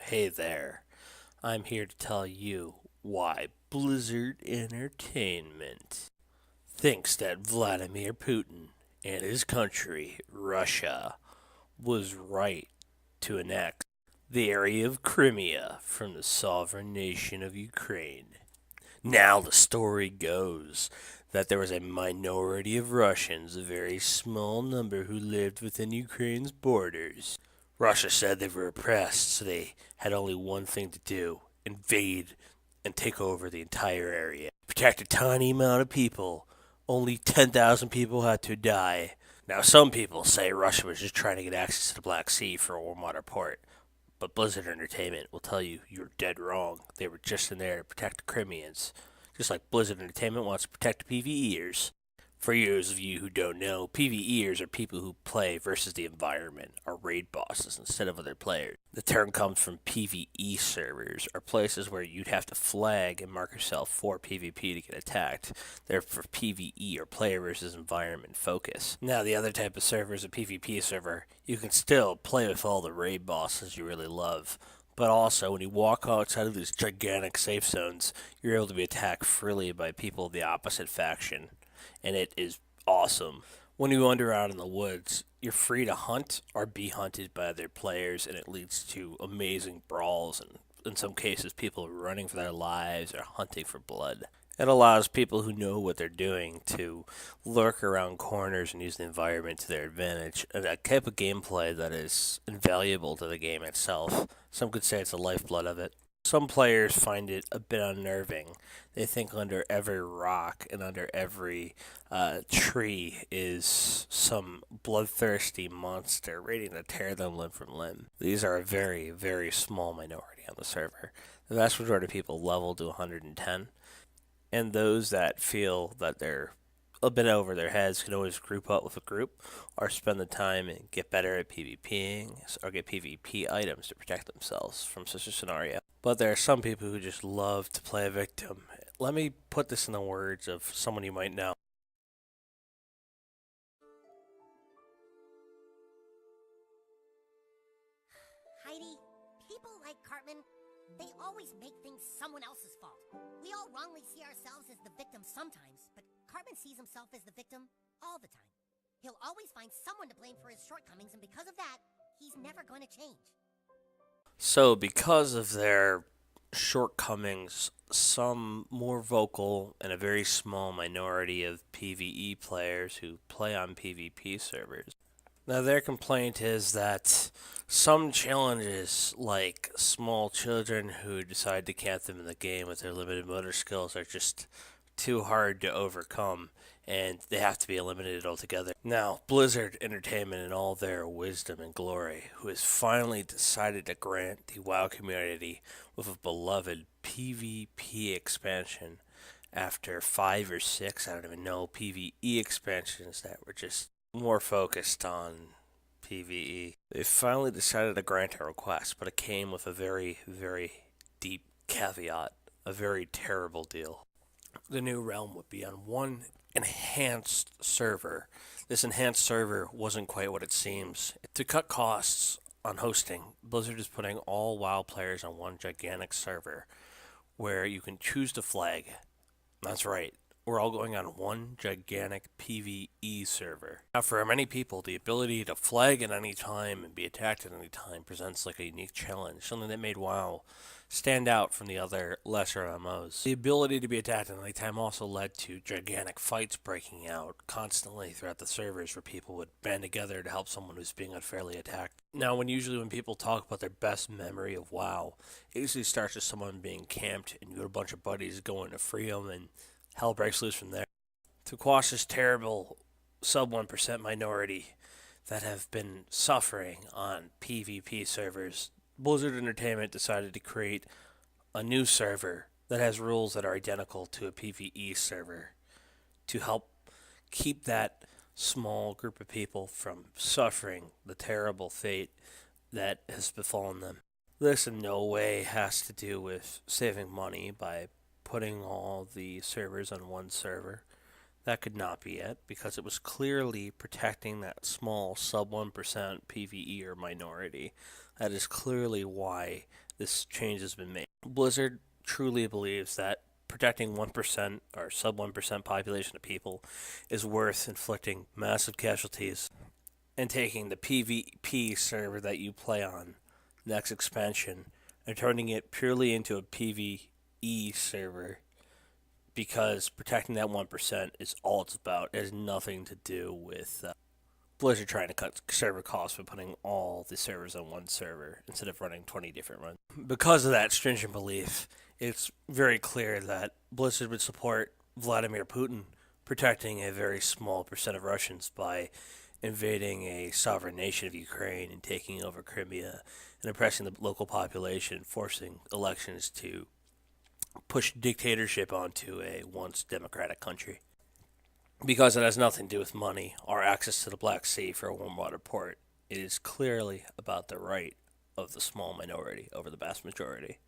Hey there. I'm here to tell you why Blizzard Entertainment thinks that Vladimir Putin and his country, Russia, was right to annex the area of Crimea from the sovereign nation of Ukraine. Now, the story goes that there was a minority of Russians, a very small number, who lived within Ukraine's borders. Russia said they were oppressed, so they had only one thing to do: invade and take over the entire area. Protect a tiny amount of people. Only 10,000 people had to die. Now, some people say Russia was just trying to get access to the Black Sea for a warm water port, but Blizzard Entertainment will tell you you're dead wrong. They were just in there to protect the Crimeans, just like Blizzard Entertainment wants to protect the PvEers. For those of you who don't know, PvEers are people who play versus the environment, are raid bosses instead of other players. The term comes from PvE servers, or places where you'd have to flag and mark yourself for PvP to get attacked. They're for PvE, or player versus environment focus. Now, the other type of server is a PvP server. You can still play with all the raid bosses you really love, but also, when you walk outside of these gigantic safe zones, you're able to be attacked freely by people of the opposite faction, and it is awesome. When you wander out in the woods, you're free to hunt or be hunted by other players, and it leads to amazing brawls, and in some cases, people running for their lives or hunting for blood. It allows people who know what they're doing to lurk around corners and use the environment to their advantage. A type of gameplay that is invaluable to the game itself. Some could say it's the lifeblood of it. Some players find it a bit unnerving. They think under every rock and under every tree is some bloodthirsty monster waiting to tear them limb from limb. These are a very, very small minority on the server. The vast majority of people level to 110, and those that feel that they're a bit over their heads can always group up with a group or spend the time and get better at PvPing or get PvP items to protect themselves from such a scenario. But there are some people who just love to play a victim. Let me put this in the words of someone you might know. Heidi, people like Cartman, they always make things someone else's fault. We all wrongly see ourselves as the victim sometimes, but Cartman sees himself as the victim all the time. He'll always find someone to blame for his shortcomings, and because of that, he's never going to change. So, because of their shortcomings, some more vocal and a very small minority of PvE players who play on PvP servers. Now, their complaint is that some challenges, like small children who decide to camp them in the game with their limited motor skills, are just too hard to overcome, and they have to be eliminated altogether. Now, Blizzard Entertainment, in all their wisdom and glory, who has finally decided to grant the WoW community with a beloved PvP expansion after 5 or 6, I don't even know, PvE expansions that were just more focused on PvE. They finally decided to grant a request, but it came with a very, very deep caveat, a very terrible deal. The new realm would be on one enhanced server. This enhanced server wasn't quite what it seems. To cut costs on hosting, Blizzard is putting all WoW players on one gigantic server where you can choose to flag. That's right. We're all going on one gigantic PvE server. Now, for many people, the ability to flag at any time and be attacked at any time presents like a unique challenge, something that made WoW stand out from the other lesser MMOs. The ability to be attacked at any time also led to gigantic fights breaking out constantly throughout the servers where people would band together to help someone who's being unfairly attacked. Now, when people talk about their best memory of WoW, it usually starts with someone being camped and you got a bunch of buddies going to free them, and hell breaks loose from there. To quash this terrible sub 1% minority that have been suffering on PvP servers, Blizzard Entertainment decided to create a new server that has rules that are identical to a PvE server to help keep that small group of people from suffering the terrible fate that has befallen them. This in no way has to do with saving money by putting all the servers on one server. That could not be it, because it was clearly protecting that small sub 1% PvE or minority. That is clearly why this change has been made. Blizzard truly believes that protecting 1% or sub 1% population of people is worth inflicting massive casualties and taking the PvP server that you play on next expansion and turning it purely into a PvE server because protecting that 1% is all it's about. It has nothing to do with Blizzard trying to cut server costs by putting all the servers on one server instead of running 20 different runs. Because of that stringent belief, it's very clear that Blizzard would support Vladimir Putin protecting a very small percent of Russians by invading a sovereign nation of Ukraine and taking over Crimea and oppressing the local population, forcing elections to push dictatorship onto a once democratic country. Because it has nothing to do with money or access to the Black Sea for a warm water port, it is clearly about the right of the small minority over the vast majority.